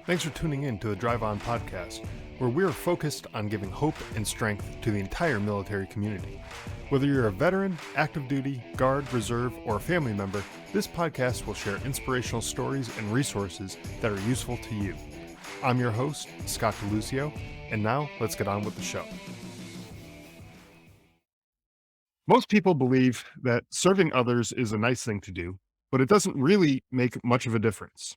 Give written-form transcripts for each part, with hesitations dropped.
Thanks for tuning in to the Drive On podcast, where we're focused on giving hope and strength to the entire military community. Whether you're a veteran, active duty, guard, reserve, or a family member, this podcast will share inspirational stories and resources that are useful to you. I'm your host, Scott DeLucio, and now let's get on with the show. Most people believe that serving others is a nice thing to do, but it doesn't really make much of a difference.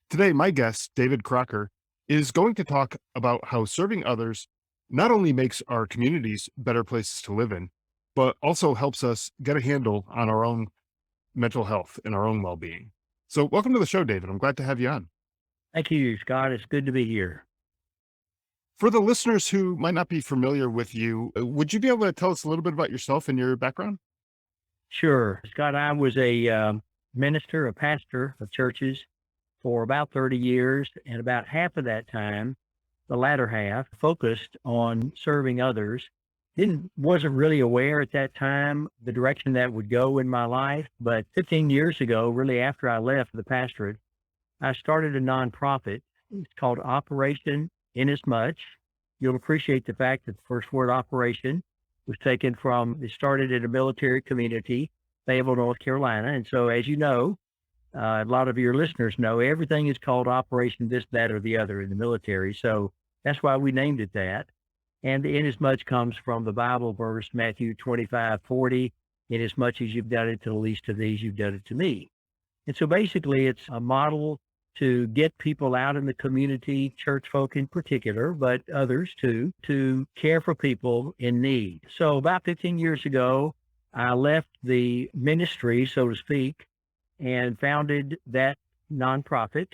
Today, my guest, David Crocker, is going to talk about how serving others not only makes our communities better places to live in, but also helps us get a handle on our own mental health and our own well-being. So welcome to the show, David. I'm glad to have you on. Thank you, Scott. It's good to be here. For the listeners who might not be familiar with you, would you be able to tell us a little bit about yourself and your background? Sure. Scott, I was a minister, a pastor of churches for about 30 years, and about half of that time, the latter half, focused on serving others. Wasn't really aware at that time the direction that would go in my life, but 15 years ago, really after I left the pastorate, I started a nonprofit. It's called Operation Inasmuch. You'll appreciate the fact that the first word operation was taken from, it started in a military community, Fayetteville, North Carolina. And so, as you know, a lot of your listeners know everything is called Operation this, that, or the other in the military. So that's why we named it that. And the inasmuch comes from the Bible verse, Matthew 25:40, inasmuch as you've done it to the least of these, you've done it to me. And so basically it's a model to get people out in the community, church folk in particular, but others too, to care for people in need. So about 15 years ago, I left the ministry, so to speak, and founded that nonprofit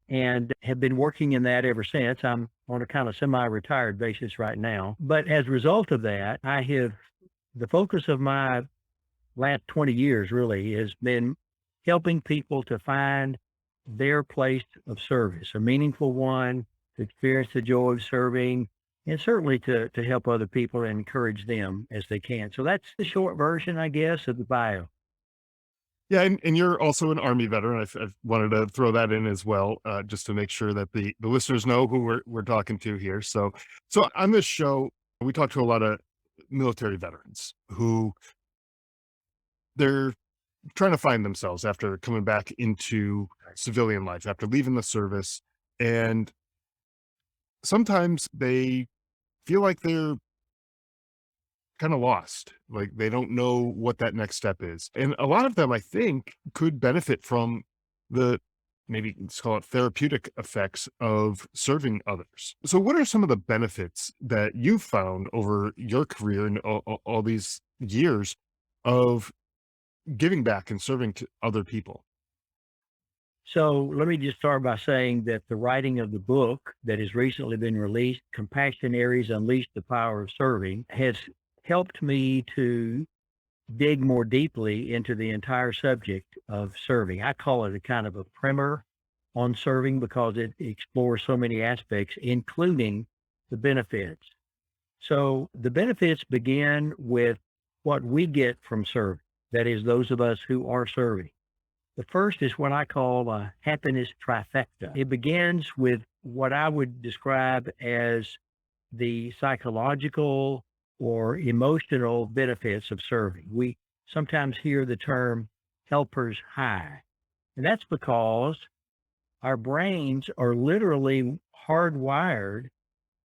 and have been working in that ever since. I'm on a kind of semi-retired basis right now. But as a result of that, the focus of my last 20 years really has been helping people to find their place of service, a meaningful one, to experience the joy of serving, and certainly to help other people and encourage them as they can. So that's the short version, I guess, of the bio. Yeah, and you're also an Army veteran. I've wanted to throw that in as well, just to make sure that the listeners know who we're talking to here. So on this show, we talk to a lot of military veterans who they're trying to find themselves after coming back into civilian life, after leaving the service. And sometimes they feel like they're kind of lost, like they don't know what that next step is. And a lot of them, I think, could benefit from the, maybe let's call it, therapeutic effects of serving others. So what are some of the benefits that you've found over your career and all these years of giving back and serving to other people? So let me just start by saying that the writing of the book that has recently been released, Compassionaries Unleash the Power of Serving, has helped me to dig more deeply into the entire subject of serving. I call it a kind of a primer on serving because it explores so many aspects, including the benefits. So the benefits begin with what we get from serving. That is, those of us who are serving. The first is what I call a happiness trifecta. It begins with what I would describe as the psychological or emotional benefits of serving. We sometimes hear the term helper's high, and that's because our brains are literally hardwired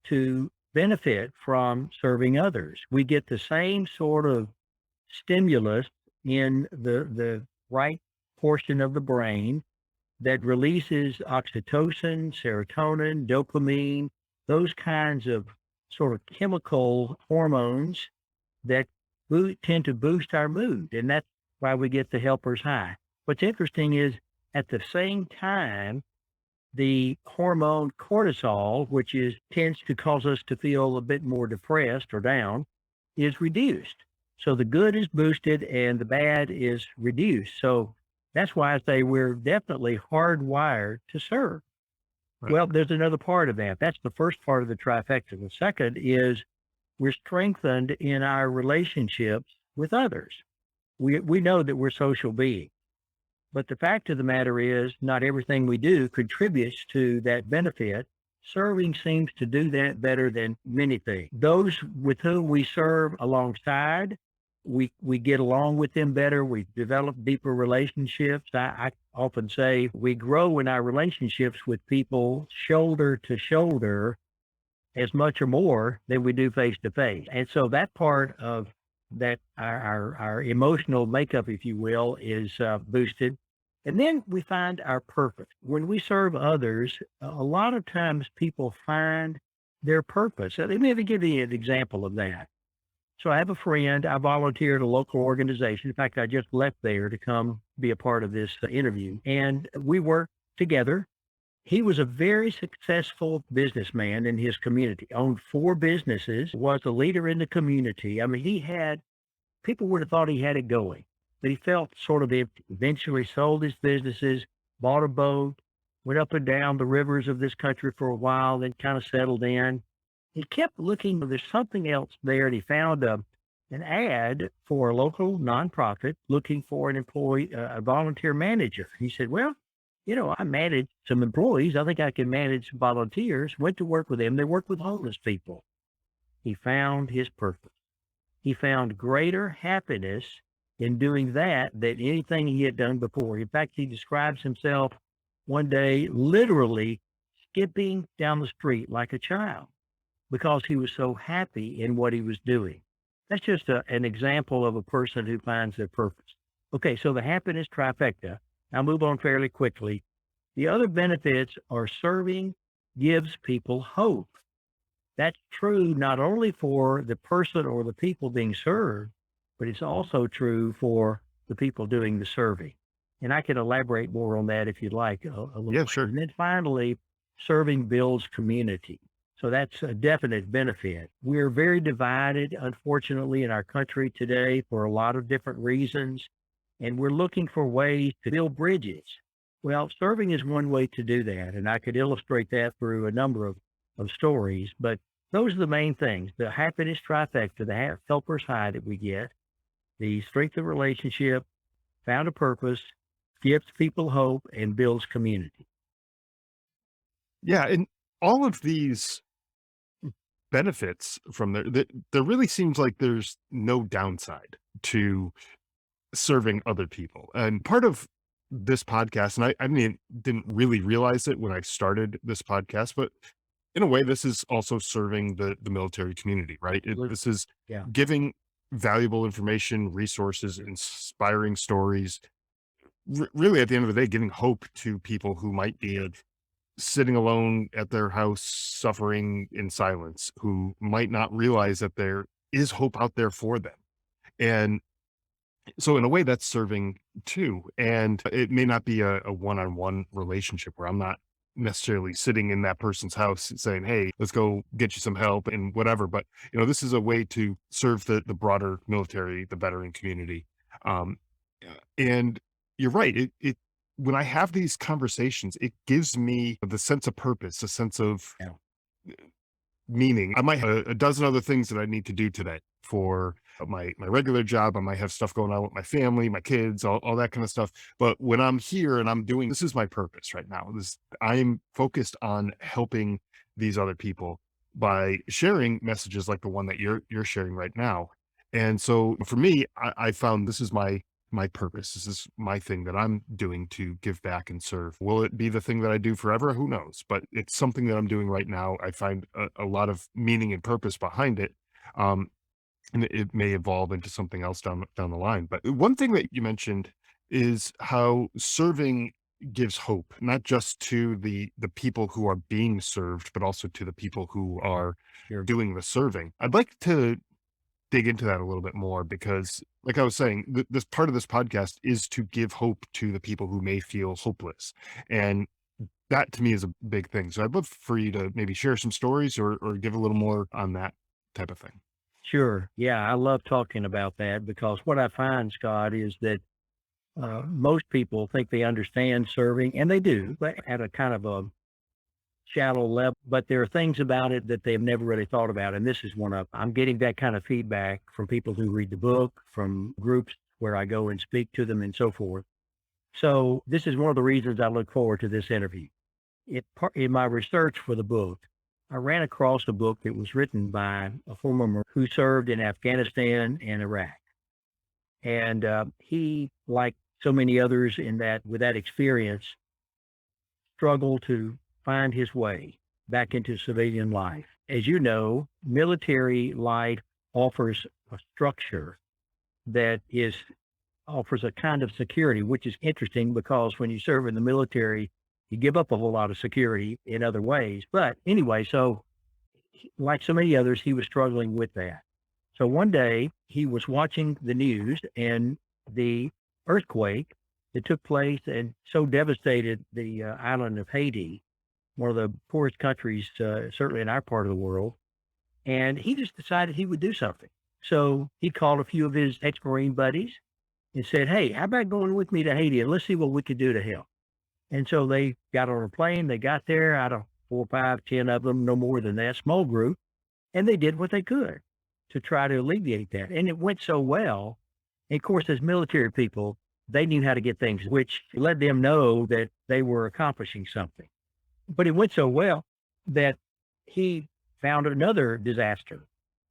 to benefit from serving others. We get the same sort of stimulus in the right portion of the brain that releases oxytocin, serotonin, dopamine, those kinds of sort of chemical hormones that tend to boost our mood. And that's why we get the helper's high. What's interesting is at the same time, the hormone cortisol, which tends to cause us to feel a bit more depressed or down, is reduced. So the good is boosted and the bad is reduced. So that's why I say we're definitely hardwired to serve. Right. Well, there's another part of that. That's the first part of the trifecta. The second is we're strengthened in our relationships with others. We know that we're social beings. But the fact of the matter is, not everything we do contributes to that benefit. Serving seems to do that better than many things. Those with whom we serve alongside, we get along with them better. We develop deeper relationships. I often say we grow in our relationships with people shoulder to shoulder as much or more than we do face to face. And so that part of that, our emotional makeup, if you will, is boosted. And then we find our purpose. When we serve others, a lot of times people find their purpose. So let me give you an example of that. So I have a friend, I volunteer at a local organization. In fact, I just left there to come be a part of this interview. And we work together. He was a very successful businessman in his community, owned 4 businesses, was a leader in the community. I mean, people would have thought he had it going, but he felt sort of empty. Eventually sold his businesses, bought a boat, went up and down the rivers of this country for a while, then kind of settled in. He kept looking, there's something else there, and he found an ad for a local nonprofit looking for an employee, a volunteer manager. He said, well, I manage some employees. I think I can manage some volunteers. Went to work with them. They work with homeless people. He found his purpose. He found greater happiness in doing that than anything he had done before. In fact, he describes himself one day literally skipping down the street like a child because he was so happy in what he was doing. That's just an example of a person who finds their purpose. Okay, so the happiness trifecta. I'll move on fairly quickly. The other benefits are serving gives people hope. That's true not only for the person or the people being served, but it's also true for the people doing the serving. And I can elaborate more on that if you'd like a little Yeah, bit. sure. And then finally, serving builds community. So that's a definite benefit. We're very divided, unfortunately, in our country today for a lot of different reasons. And we're looking for ways to build bridges. Well, serving is one way to do that. And I could illustrate that through a number of stories. But those are the main things: the happiness trifecta, the helper's high that we get, the strength of relationship, found a purpose, gives people hope, and builds community. Yeah, and all of these benefits from there really seems like there's no downside to serving other people. And part of this podcast, and I mean, didn't really realize it when I started this podcast, but in a way, this is also serving the military community, right? Absolutely. This is Yeah. giving valuable information, resources, inspiring stories. Really, at the end of the day, giving hope to people who might be sitting alone at their house, suffering in silence, who might not realize that there is hope out there for them. And so in a way that's serving too. And it may not be a one-on-one relationship where I'm not necessarily sitting in that person's house and saying, hey, let's go get you some help and whatever. But this is a way to serve the broader military, the veteran community. Um, and you're right. It when I have these conversations, it gives me the sense of purpose, a sense of Yeah. meaning. I might have a dozen other things that I need to do today for my regular job. I might have stuff going on with my family, my kids, all that kind of stuff. But when I'm here and I'm doing this is my purpose right now. I'm focused on helping these other people by sharing messages like the one that you're sharing right now. And so for me, I found this is my purpose. This is my thing that I'm doing to give back and serve. Will it be the thing that I do forever? Who knows? But it's something that I'm doing right now. I find a lot of meaning and purpose behind it. Um, and it may evolve into something else down the line. But one thing that you mentioned is how serving gives hope, not just to the people who are being served, but also to the people who are Sure. doing the serving. I'd like to dig into that a little bit more because, like I was saying, this part of this podcast is to give hope to the people who may feel hopeless. And that to me is a big thing. So I'd love for you to maybe share some stories or give a little more on that type of thing. Sure. Yeah, I love talking about that because what I find, Scott, is that most people think they understand serving, and they do, but at a kind of a shallow level. But there are things about it that they've never really thought about, and this is one of. I'm getting that kind of feedback from people who read the book, from groups where I go and speak to them, and so forth. So this is one of the reasons I look forward to this interview. In my research for the book, I ran across a book that was written by a former Marine who served in Afghanistan and Iraq. And he, like so many others in that with that experience, struggled to find his way back into civilian life. As you know, military life offers a structure that offers a kind of security, which is interesting because when you serve in the military, you give up a whole lot of security in other ways. But anyway, so like so many others, he was struggling with that. So one day he was watching the news and the earthquake that took place and so devastated the island of Haiti, one of the poorest countries, certainly in our part of the world. And he just decided he would do something. So he called a few of his ex-Marine buddies and said, "Hey, how about going with me to Haiti and let's see what we could do to help?" And so they got on a plane. They got there out of 4, 5, 10 of them, no more than that, small group. And they did what they could to try to alleviate that. And it went so well. And of course, as military people, they knew how to get things, which let them know that they were accomplishing something. But it went so well that he found another disaster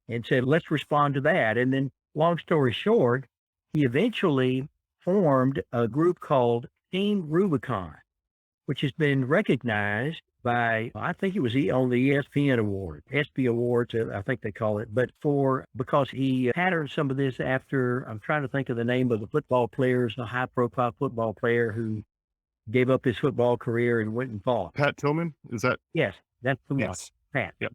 and said, let's respond to that. And then, long story short, he eventually formed a group called Team Rubicon, which has been recognized by, I think it was on the ESPN award, ESPY awards, I think they call it, but because he patterned some of this after, I'm trying to think of the name of the football players, a high profile football player who gave up his football career and went and fought. Pat Tillman, is that? Yes, that's the one, Yes. Pat. Yep.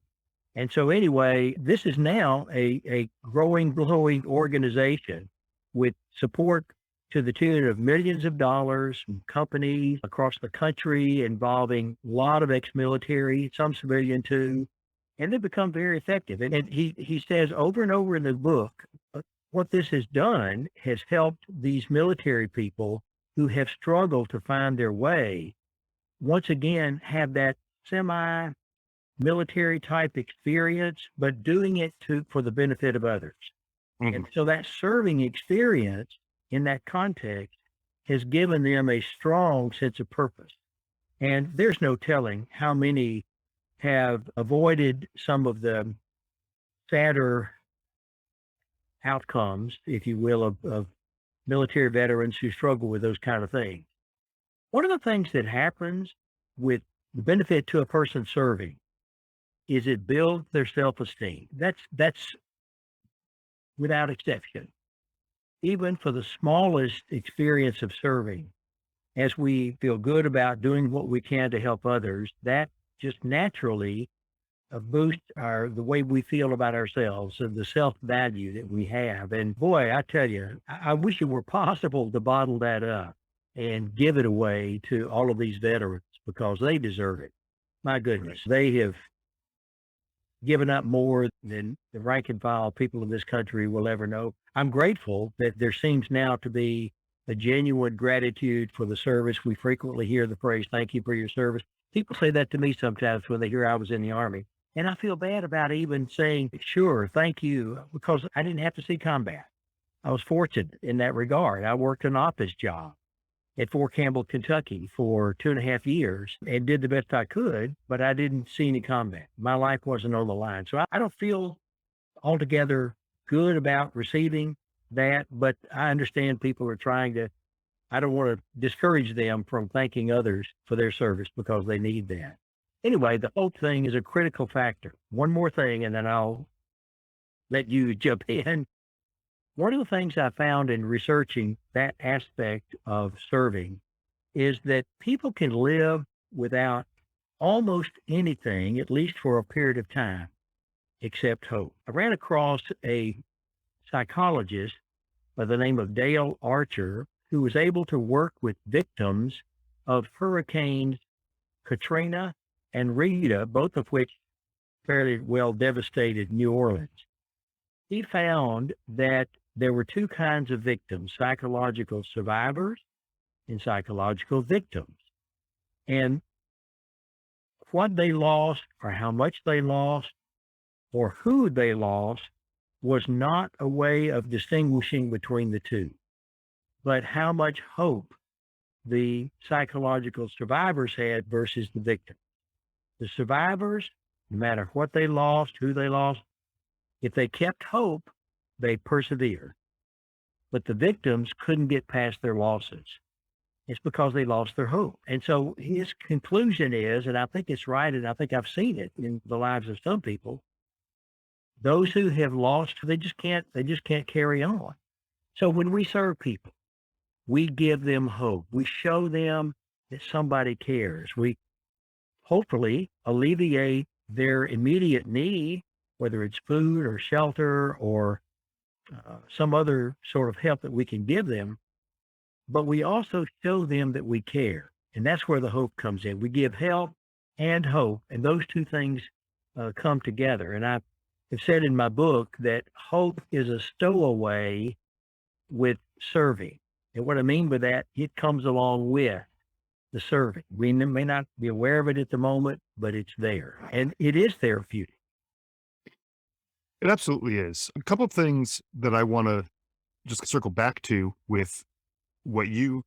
And so anyway, this is now a growing organization with support to the tune of millions of dollars from companies across the country involving a lot of ex-military, some civilian too, and they've become very effective. And he says over and over in the book, what this has done has helped these military people who have struggled to find their way, once again, have that semi-military type experience, but doing it for the benefit of others. Mhm. And so that serving experience in that context has given them a strong sense of purpose. And there's no telling how many have avoided some of the sadder outcomes, if you will, of military veterans who struggle with those kind of things. One of the things that happens with the benefit to a person serving is it builds their self-esteem. That's without exception. Even for the smallest experience of serving, as we feel good about doing what we can to help others, that just naturally boosts the way we feel about ourselves and the self-value that we have. And boy, I tell you, I wish it were possible to bottle that up and give it away to all of these veterans because they deserve it. My goodness, they have given up more than the rank and file people in this country will ever know. I'm grateful that there seems now to be a genuine gratitude for the service. We frequently hear the phrase, "Thank you for your service." People say that to me sometimes when they hear I was in the Army. And I feel bad about even saying, sure, thank you, because I didn't have to see combat. I was fortunate in that regard. I worked an office job at Fort Campbell, Kentucky for 2.5 years and did the best I could, but I didn't see any combat. My life wasn't on the line. So I don't feel altogether good about receiving that, but I understand people are trying to, I don't want to discourage them from thanking others for their service because they need that. Anyway, the whole thing is a critical factor. One more thing, and then I'll let you jump in. One of the things I found in researching that aspect of serving is that people can live without almost anything, at least for a period of time, except hope. I ran across a psychologist by the name of Dale Archer, who was able to work with victims of hurricanes Katrina and Rita, both of which fairly well devastated New Orleans. He found that there were two kinds of victims, psychological survivors and psychological victims. And what they lost or how much they lost or who they lost was not a way of distinguishing between the two, but how much hope the psychological survivors had versus the victim. The survivors, no matter what they lost, who they lost, if they kept hope, they persevered. But the victims couldn't get past their losses. It's because they lost their hope. And so his conclusion is, and I think it's right, and I think I've seen it in the lives of some people, those who have lost, they just can't carry on. So when we serve people, we give them hope. We show them that somebody cares. We hopefully alleviate their immediate need, whether it's food or shelter or some other sort of help that we can give them, but we also show them that we care. And that's where the hope comes in. We give help and hope, and those two things come together. And I have said in my book that hope is a stowaway with serving. And what I mean by that, it comes along with the serving. We may not be aware of it at the moment, but it's there. And it is therapeutic. It absolutely is. A couple of things that I want to just circle back to with what you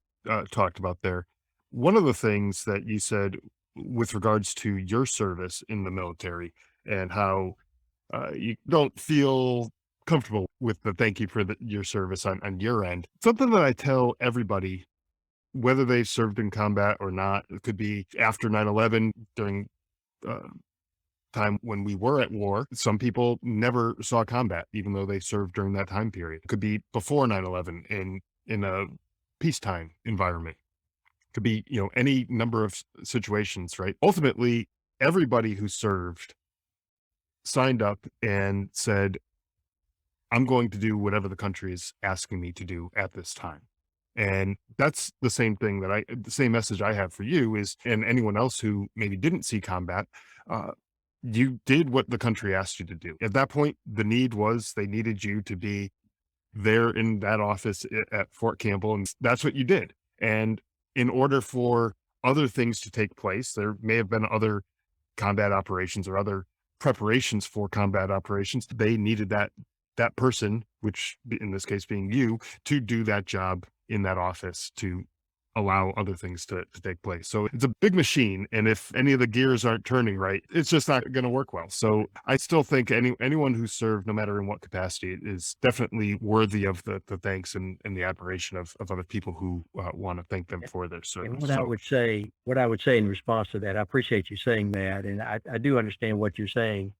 talked about there. One of the things that you said with regards to your service in the military and how you don't feel comfortable with the thank you for your service on your end. Something that I tell everybody, whether they served in combat or not, it could be after 9/11 during uh, time when we were at war. Some people never saw combat, even though they served during that time period. It could be before 9/11 in a peacetime environment. Could be, any number of situations, right? Ultimately, everybody who served signed up and said, I'm going to do whatever the country is asking me to do at this time. And that's the same thing the same message I have for you is, and anyone else who maybe didn't see combat, uh, you did what the country asked you to do. At that point, the need was they needed you to be there in that office at Fort Campbell, and that's what you did. And in order for other things to take place, there may have been other combat operations or other preparations for combat operations. They needed that person, which in this case being you, to do that job in that office to allow other things to take place. So it's a big machine. And if any of the gears aren't turning right, it's just not going to work well. So I still think anyone who served, no matter in what capacity, is definitely worthy of the thanks and the admiration of other people who want to thank them for their And service. what I So would say, in response to that, I appreciate you saying that. And I do understand what you're saying.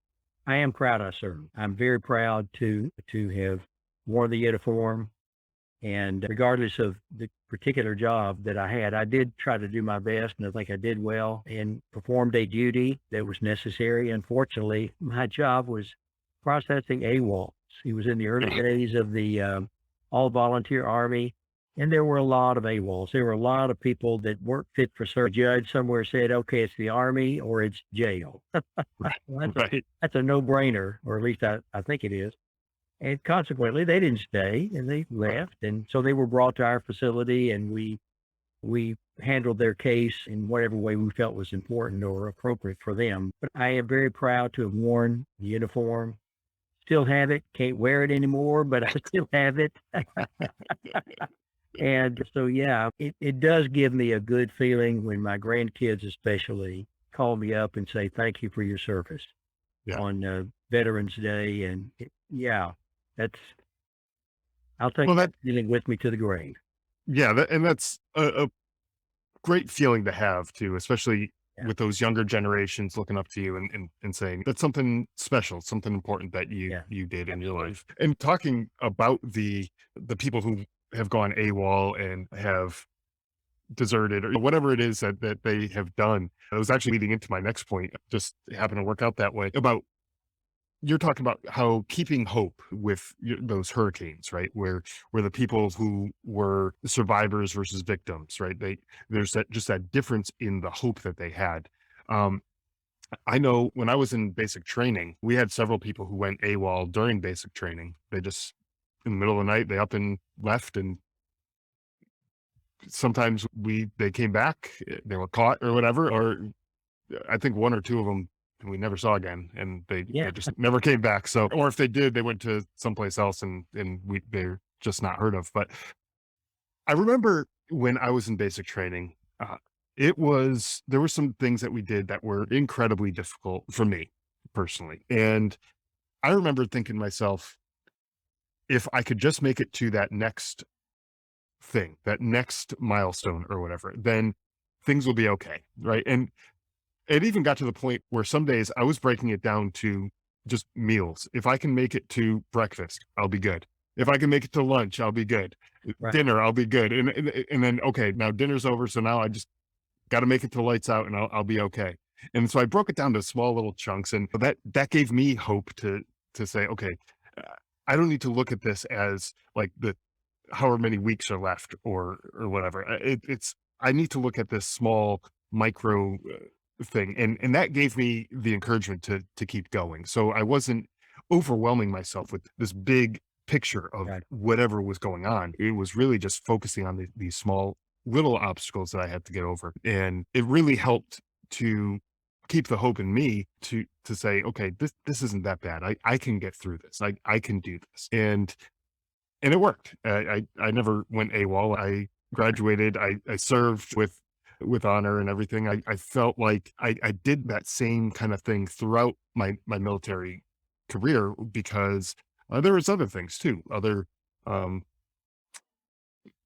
I am proud I served. I'm very proud to have worn the uniform. And regardless of the particular job that I had, I did try to do my best, and I think I did well and performed a duty that was necessary. Unfortunately, my job was processing AWOLs. It was in the early days of the all volunteer Army, and there were a lot of AWOLs. There were a lot of people that weren't fit for service. A judge somewhere said, okay, it's the Army or it's jail. Well, right. that's a no-brainer, or at least I think it is. And consequently, they didn't stay and they left. And so they were brought to our facility, and we handled their case in whatever way we felt was important or appropriate for them. But I am very proud to have worn the uniform. Still have it. Can't wear it anymore, but I still have it. And so, yeah, it does give me a good feeling when my grandkids especially call me up and say, thank you for your service Yeah. on Veterans Day. And yeah, that's, I'll take Well, that feeling with me to the grave. and that's a great feeling to have too, especially Yeah. with those younger generations looking up to you and saying that's something special, something important that you Yeah. you did in your Absolutely. life. And talking about the people who have gone AWOL and have deserted or whatever it is that they have done. I was actually leading into my next point, just happened to work out that way about you're talking about how keeping hope with those hurricanes, right? Where the people who were survivors versus victims, right? There's that difference in the hope that they had. Um, I know when I was in basic training, we had several people who went AWOL during basic training. They just in the middle of the night they up and left, and sometimes they came back, they were caught or whatever, or I think one or two of them we never saw again, and they Yeah. just never came back. So, or if they did, they went to someplace else, and they're just not heard of. But I remember when I was in basic training, there were some things that we did that were incredibly difficult for me personally. And I remember thinking to myself, if I could just make it to that next thing, that next milestone or whatever, then things will be okay. Right. And it even got to the point where some days I was breaking it down to just meals. If I can make it to breakfast, I'll be good. If I can make it to lunch, I'll be good. Right. Dinner, I'll be good. And then, okay, now dinner's over. So now I just got to make it to lights out and I'll be okay. And so I broke it down to small little chunks, and that gave me hope to say, okay, uh, I don't need to look at this as like the however many weeks are left or whatever. It's I need to look at this small micro thing, and that gave me the encouragement to keep going. So I wasn't overwhelming myself with this big picture of Right. whatever was going on. It was really just focusing on these small little obstacles that I had to get over, and it really helped to keep the hope in me to say, okay, this isn't that bad. I can get through this. I can do this, and it worked. I never went AWOL. I graduated. I served with honor and everything. I felt like I did that same kind of thing throughout my military career because there was other things too, other um,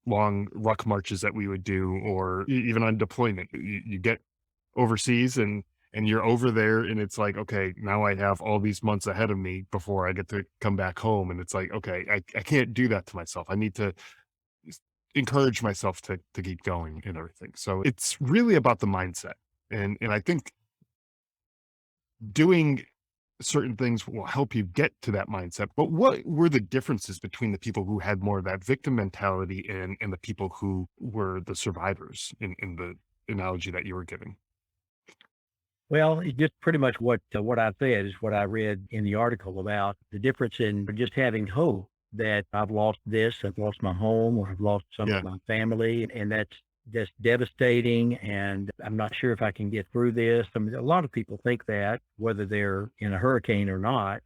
long ruck marches that we would do, or even on deployment. You get overseas and you're over there and it's like, okay, now I have all these months ahead of me before I get to come back home. And it's like, okay, I can't do that to myself. I need to s- encourage myself to keep going and everything. So it's really about the mindset. And I think doing certain things will help you get to that mindset. But what were the differences between the people who had more of that victim mentality and the people who were the survivors in the analogy that you were giving? Well, it's just pretty much what I said is what I read in the article about the difference in just having hope that I've lost this, I've lost my home, or I've lost some of Yeah. my family, and that's devastating. And I'm not sure if I can get through this. I mean, a lot of people think that, whether they're in a hurricane or not,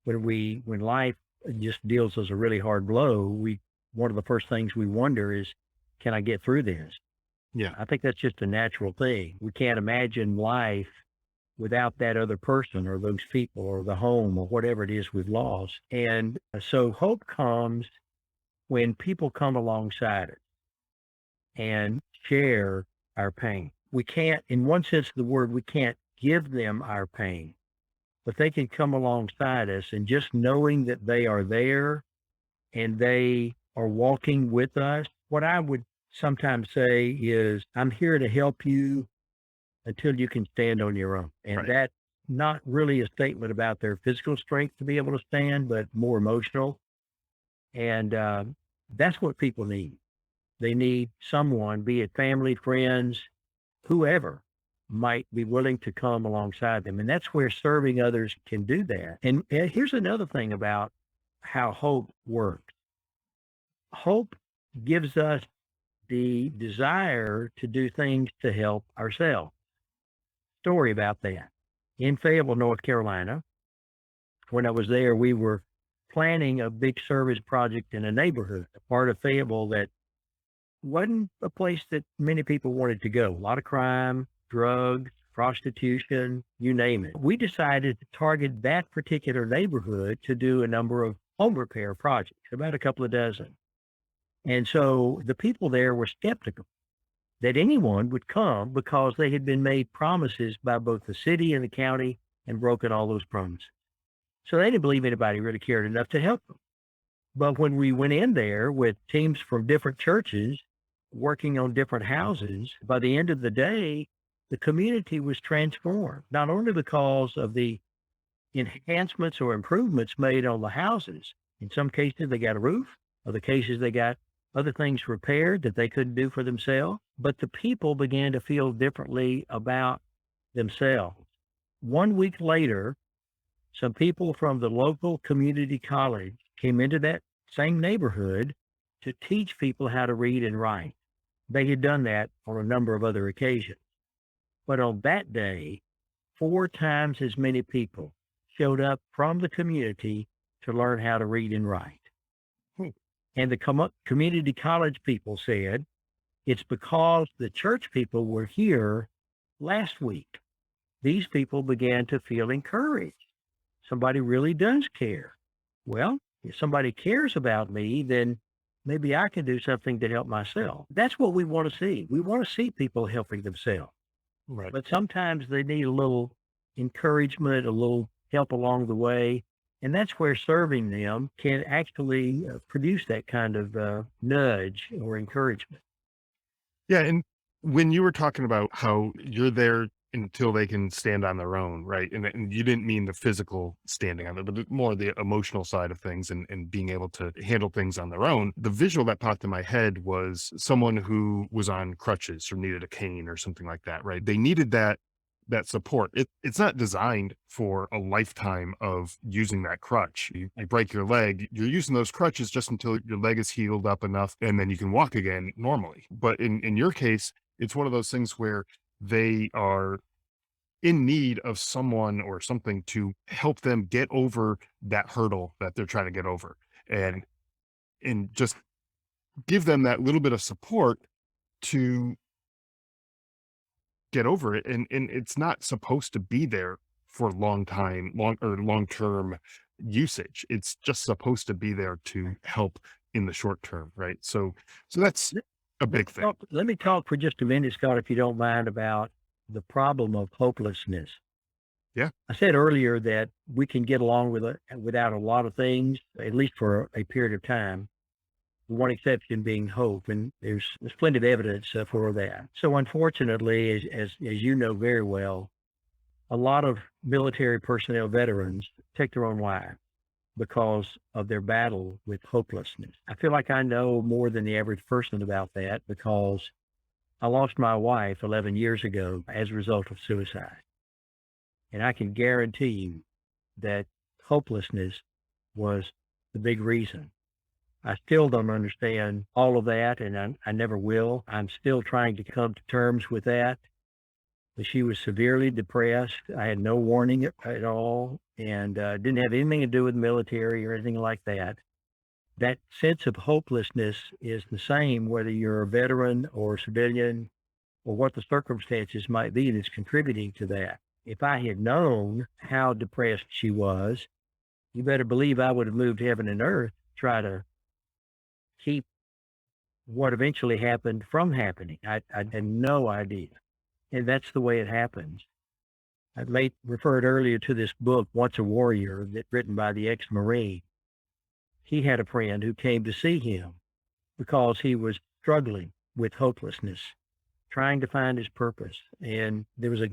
when life just deals us a really hard blow, we one of the first things we wonder is, can I get through this? Yeah. I think that's just a natural thing. We can't imagine life without that other person or those people or the home or whatever it is we've lost. And so hope comes when people come alongside us and share our pain. We can't, in one sense of the word, we can't give them our pain, but they can come alongside us, and just knowing that they are there and they are walking with us. What I would sometimes say is, I'm here to help you until you can stand on your own. And Right. that's not really a statement about their physical strength to be able to stand, but more emotional. And that's what people need. They need someone, be it family, friends, whoever might be willing to come alongside them. And that's where serving others can do that. And here's another thing about how hope works. Hope gives us the desire to do things to help ourselves. Story about that. In Fayetteville, North Carolina, when I was there, we were planning a big service project in a neighborhood, a part of Fayetteville that wasn't a place that many people wanted to go. A lot of crime, drugs, prostitution, you name it. We decided to target that particular neighborhood to do a number of home repair projects, about a couple of dozen. And so the people there were skeptical that anyone would come because they had been made promises by both the city and the county and broken all those promises. So they didn't believe anybody really cared enough to help them. But when we went in there with teams from different churches working on different houses, by the end of the day, the community was transformed, not only because of the enhancements or improvements made on the houses. In some cases, they got a roof. Other cases, they got other things repaired that they couldn't do for themselves. But the people began to feel differently about themselves. 1 week later, some people from the local community college came into that same neighborhood to teach people how to read and write. They had done that on a number of other occasions. But on that day, 4 times as many people showed up from the community to learn how to read and write. Hmm. And the community college people said, It's because the church people were here last week. These people began to feel encouraged. Somebody really does care. Well, if somebody cares about me, then maybe I can do something to help myself. That's what we want to see. We want to see people helping themselves. Right. But sometimes they need a little encouragement, a little help along the way. And that's where serving them can actually produce that kind of nudge or encouragement. Yeah, and when you were talking about how you're there until they can stand on their own, right? And you didn't mean the physical standing on it, but more the emotional side of things and being able to handle things on their own. The visual that popped in my head was someone who was on crutches or needed a cane or something like that, right? They needed that support. It's not designed for a lifetime of using that crutch. You break your leg, you're using those crutches just until your leg is healed up enough and then you can walk again normally. But in your case, it's one of those things where they are in need of someone or something to help them get over that hurdle that they're trying to get over and just give them that little bit of support to get over it, and it's not supposed to be there for long-term usage. It's just supposed to be there to help in the short term, right? So that's Let a big thing. let me talk for just a minute, Scott, if you don't mind, about the problem of hopelessness. Yeah. I said earlier that we can get along with it without a lot of things, at least for a period of time. One exception being hope, and there's plenty of evidence for that. So unfortunately, as you know very well, a lot of military personnel veterans take their own lives because of their battle with hopelessness. I feel like I know more than the average person about that because I lost my wife 11 years ago as a result of suicide. And I can guarantee you that hopelessness was the big reason. I still don't understand all of that, and I never will. I'm still trying to come to terms with that. But she was severely depressed. I had no warning at all, and didn't have anything to do with military or anything like that. That sense of hopelessness is the same whether you're a veteran or civilian or what the circumstances might be that's contributing to that. If I had known how depressed she was, you better believe I would have moved heaven and earth to try to keep what eventually happened from happening. I had no idea. And that's the way it happens. I referred earlier to this book, Once a Warrior, that written by the ex-Marine. He had a friend who came to see him because he was struggling with hopelessness, trying to find his purpose. And there was a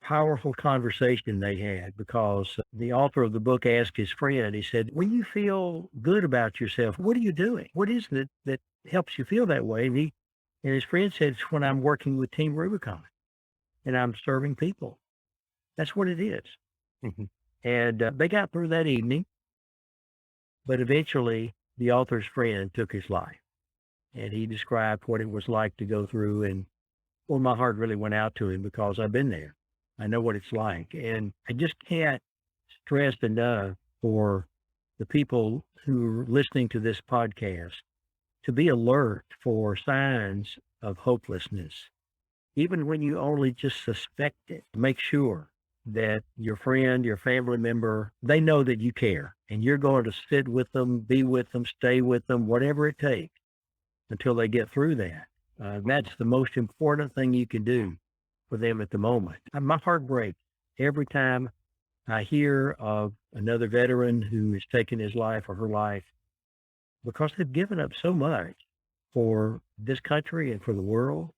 powerful conversation they had because the author of the book asked his friend, he said, when you feel good about yourself, what are you doing? What is it that helps you feel that way? And his friend said, it's when I'm working with Team Rubicon and I'm serving people. That's what it is. Mhm. And they got through that evening, but eventually the author's friend took his life. And he described what it was like to go through. And well, my heart really went out to him because I've been there. I know what it's like. And I just can't stress enough for the people who are listening to this podcast to be alert for signs of hopelessness. Even when you only just suspect it, make sure that your friend, your family member, they know that you care and you're going to sit with them, be with them, stay with them, whatever it takes until they get through that. That's the most important thing you can do for them at the moment. My heart breaks every time I hear of another veteran who has taken his life or her life because they've given up so much for this country and for the world,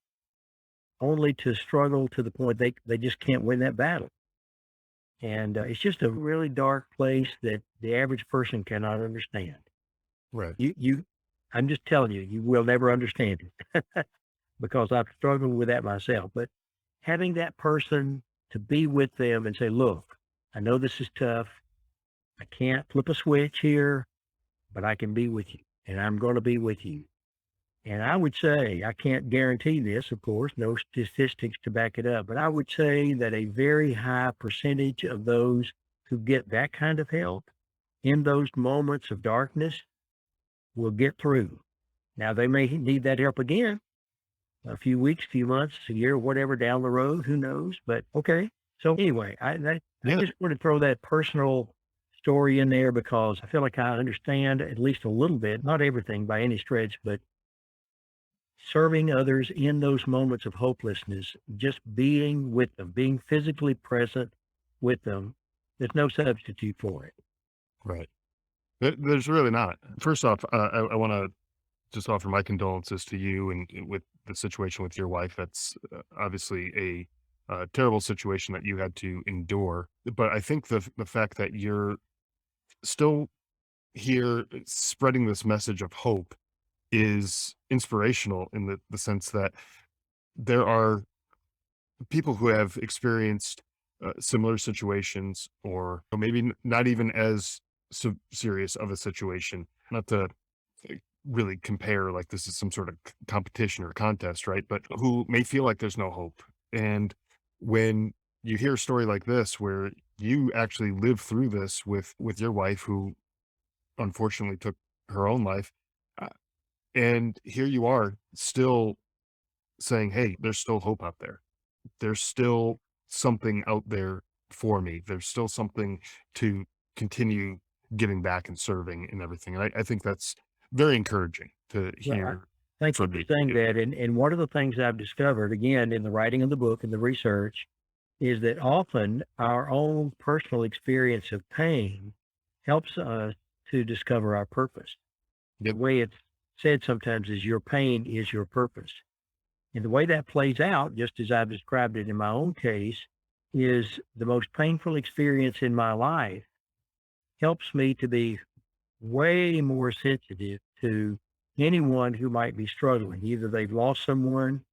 only to struggle to the point they just can't win that battle. And it's just a really dark place that the average person cannot understand. Right. I'm just telling you, you will never understand it because I've struggled with that myself. But having that person to be with them and say, look, I know this is tough. I can't flip a switch here, but I can be with you and I'm going to be with you. And I would say, I can't guarantee this, of course, no statistics to back it up, but I would say that a very high percentage of those who get that kind of help in those moments of darkness will get through. Now, they may need that help again, a few weeks, few months, a year, whatever down the road, who knows? But okay. So anyway, I Yeah. just want to throw that personal story in there because I feel like I understand at least a little bit, not everything by any stretch, but serving others in those moments of hopelessness, just being with them, being physically present with them. There's no substitute for it. Right. There's really not. First off, I want to just offer my condolences to you and with the situation with your wife. That's obviously a terrible situation that you had to endure. But I think the fact that you're still here spreading this message of hope is inspirational in the sense that there are people who have experienced similar situations or maybe not even as serious of a situation, not to uh, really compare like this is some sort of competition or contest, right? But who may feel like there's no hope. And when you hear a story like this where you actually lived through this with your wife who unfortunately took her own life, uh, and here you are still saying, hey, there's still hope out there, there's still something out there for me. There's still something to continue giving back and serving and everything. And I think that's very encouraging to Well, hear thank you from for you. saying that. And one of the things I've discovered, again, in the writing of the book and the research, is that often our own personal experience of pain helps us to discover our purpose. The Yep. way it's said sometimes is your pain is your purpose. And the way that plays out, just as I've described it in my own case, is the most painful experience in my life helps me to be way more sensitive to anyone who might be struggling. Either they've lost someone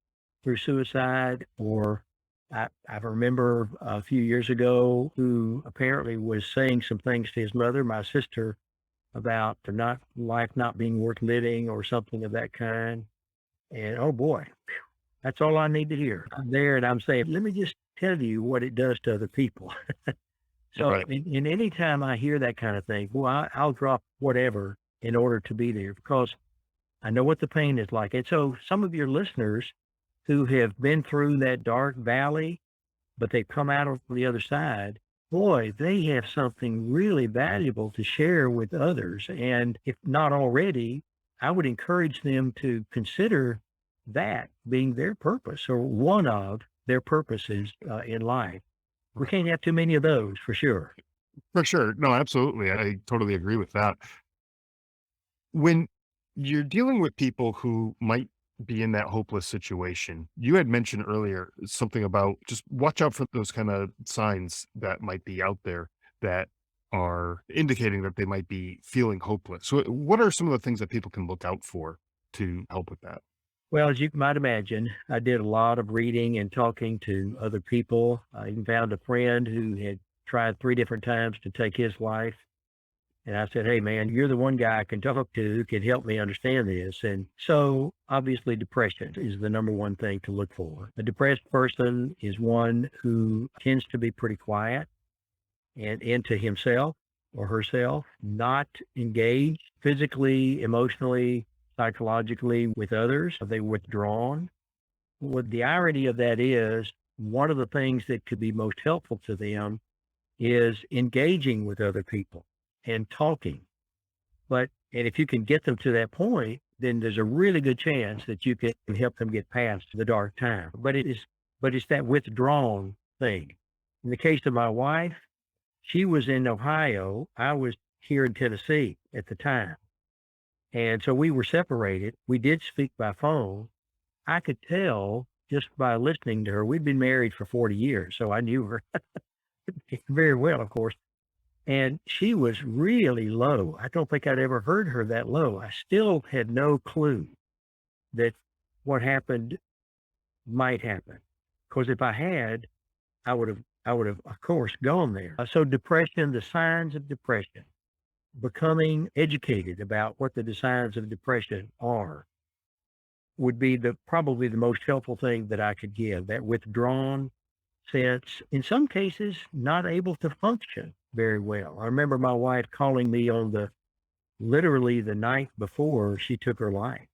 through suicide, or I remember a few years ago who apparently was saying some things to his mother, my sister, about the not life not being worth living or something of that kind. And oh boy, that's all I need to hear. I'm there and I'm saying, let me just tell you what it does to other people. So, Right. in any time I hear that kind of thing, well, I'll drop whatever in order to be there because I know what the pain is like. And so, some of your listeners who have been through that dark valley, but they've come out on the other side, boy, they have something really valuable to share with others. And if not already, I would encourage them to consider that being their purpose or one of their purposes in life. We Right. can't have too many of those for sure. For sure. No, absolutely. I totally agree with that. When you're dealing with people who might be in that hopeless situation, you had mentioned earlier something about just watch out for those kind of signs that might be out there that are indicating that they might be feeling hopeless. So, what are some of the things that people can look out for to help with that? Well, as you might imagine, I did a lot of reading and talking to other people. I even found a friend who had tried 3 different times to take his life. And I said, hey, man, you're the one guy I can talk to who can help me understand this. And so obviously, depression is the number one thing to look for. A depressed person is one who tends to be pretty quiet and into himself or herself, not engaged physically, emotionally, psychologically with others. They withdrawn. What the irony of that is, one of the things that could be most helpful to them is engaging with other people and talking. And if you can get them to that point, then there's a really good chance that you can help them get past the dark time. But it's that withdrawn thing. In the case of my wife, she was in Ohio. I was here in Tennessee at the time. And so we were separated. We did speak by phone. I could tell just by listening to her. We'd been married for 40 years, so I knew her very well, of course. And she was really low. I don't think I'd ever heard her that low. I still had no clue that what happened might happen. Because if I had, I would have, of course, gone there. So depression, the signs of depression, becoming educated about what the signs of depression are would be the probably the most helpful thing that I could give. That withdrawn sense, in some cases, not able to function very well. I remember my wife calling me on the literally the night before she took her life.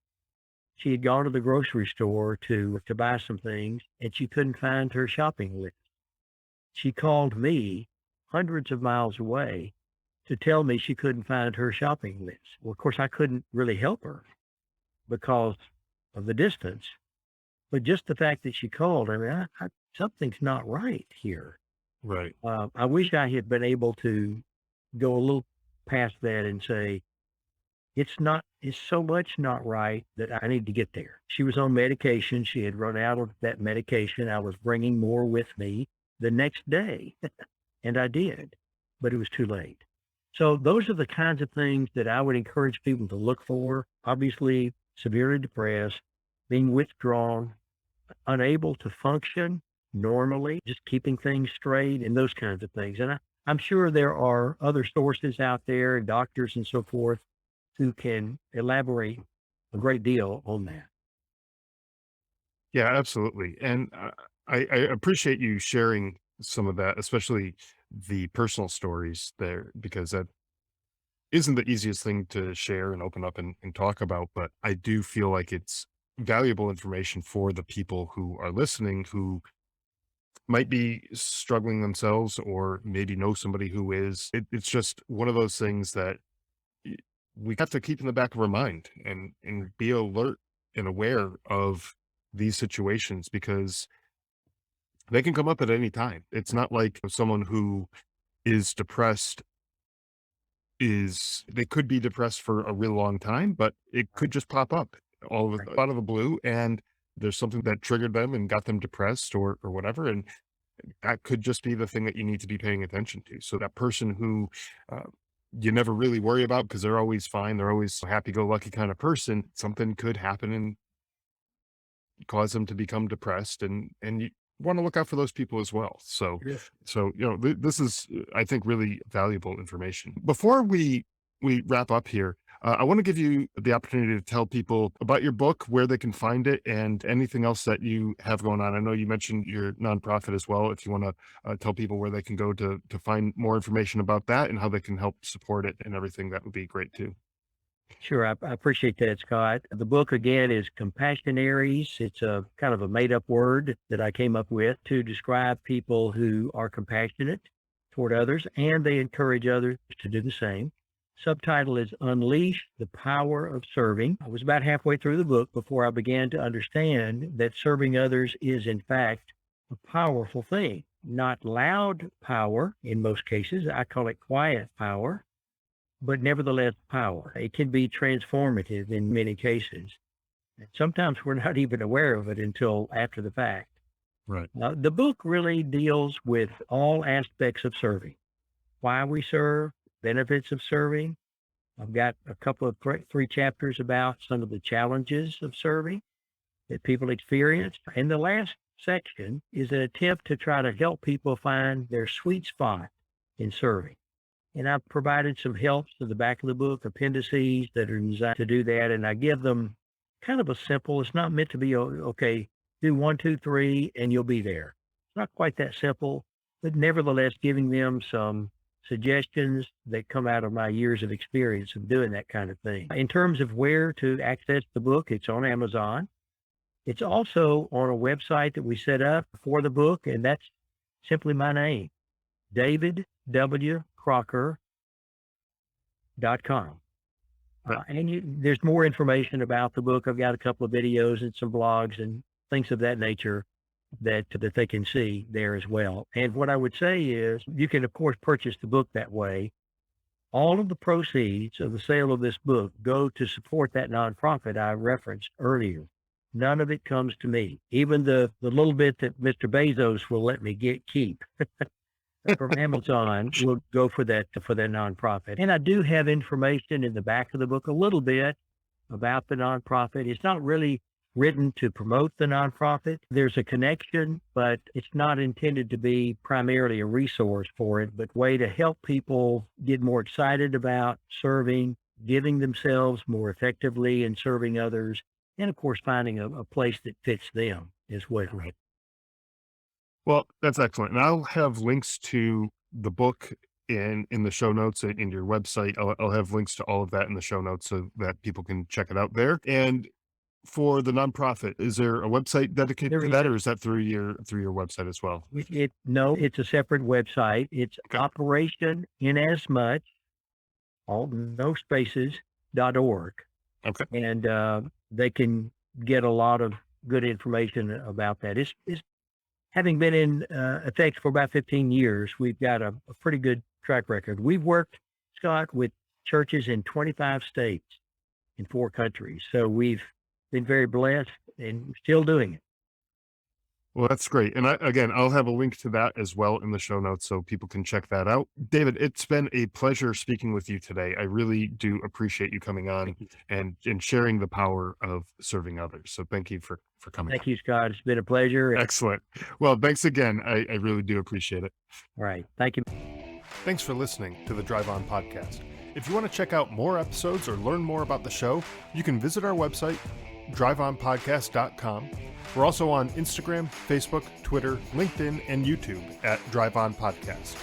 She had gone to the grocery store to buy some things, and she couldn't find her shopping list. She called me hundreds of miles away to tell me she couldn't find her shopping list. Well, of course, I couldn't really help her because of the distance, but just the fact that she called, I mean, something's not right here. Right. I wish I had been able to go a little past that and say, it's so much not right that I need to get there. She was on medication. She had run out of that medication. I was bringing more with me the next day, and I did, but it was too late. So those are the kinds of things that I would encourage people to look for. Obviously, severely depressed, being withdrawn, unable to function normally, just keeping things straight and those kinds of things. And I'm sure there are other sources out there, doctors and so forth, who can elaborate a great deal on that. Yeah, absolutely. And I appreciate you sharing some of that, especially the personal stories there, because that isn't the easiest thing to share and open up and talk about. But I do feel like it's valuable information for the people who are listening who might be struggling themselves or maybe know somebody who is. It's just one of those things that y- we have to keep in the back of our mind and be alert and aware of these situations because they can come up at any time. It's not like someone who is depressed is they could be depressed for a real long time, but it could just pop up Right. out of the blue, and there's something that triggered them and got them depressed or whatever, and that could just be the thing that you need to be paying attention to. So that person who uh, you never really worry about because they're always fine, they're always a happy-go-lucky kind of person, something could happen and cause them to become depressed, and you want to look out for those people as well. So Yeah. this is I think really valuable information. Before we wrap up here, I want to give you the opportunity to tell people about your book, where they can find it, and anything else that you have going on. I know you mentioned your nonprofit as well. If you want to tell people where they can go to find more information about that and how they can help support it and everything, that would be great too. Sure, I appreciate that, Scott. The book again is Compassionaries. It's a kind of a made up word that I came up with to describe people who are compassionate toward others and they encourage others to do the same. Subtitle is Unleash the Power of Serving. I was about halfway through the book before I began to understand that serving others is, in fact, a powerful thing. Not loud power in most cases. I call it quiet power, but nevertheless power. It can be transformative in many cases. And sometimes we're not even aware of it until after the fact. Right. The book really deals with all aspects of serving, why we serve, benefits of serving. I've got a couple of three chapters about some of the challenges of serving that people experience. And the last section is an attempt to try to help people find their sweet spot in serving. And I've provided some helps to the back of the book, appendices that are designed to do that. And I give them kind of a simple, it's not meant to be, okay, do one, two, three, and you'll be there. It's not quite that simple, but nevertheless, giving them some suggestions that come out of my years of experience of doing that kind of thing. In terms of where to access the book, it's on Amazon. It's also on a website that we set up for the book, and that's simply my name, David W. Crocker.com. And there's more information about the book. I've got a couple of videos and some blogs and things of that nature that they can see there as well. And what I would say is you can, of course, purchase the book that way. All of the proceeds of the sale of this book go to support that nonprofit I referenced earlier. None of it comes to me. Even the little bit that Mr. Bezos will let me keep from Amazon will go for that nonprofit. And I do have information in the back of the book a little bit about the nonprofit. It's not really written to promote the nonprofit. There's a connection, but it's not intended to be primarily a resource for it, but way to help people get more excited about serving, giving themselves more effectively and serving others, and of course finding a place that fits them as well. Right. Well, that's excellent. And I'll have links to the book in the show notes in your website. I'll have links to all of that in the show notes so that people can check it out there. And for the nonprofit, is there a website dedicated There to is that, or is that through your website as well? no, it's a separate website. It's Okay. Operation Inasmuch, all no spaces, .org. Okay. And they can get a lot of good information about that. It's having been in effect for about 15 years, we've got a pretty good track record. We've worked, Scott, with churches in 25 states in 4 countries. So we've been very blessed and still doing it. Well, that's great. And again, I'll have a link to that as well in the show notes so people can check that out. David, it's been a pleasure speaking with you today. I really do appreciate you coming on and sharing the power of serving others. So thank you for coming Thank on. you, Scott. It's been a pleasure. Excellent. Well, thanks again. I really do appreciate it. All right. Thank you. Thanks for listening to the Drive On Podcast. If you want to check out more episodes or learn more about the show, you can visit our website, driveonpodcast.com. We're also on Instagram, Facebook, Twitter, LinkedIn, and YouTube at Drive On Podcast.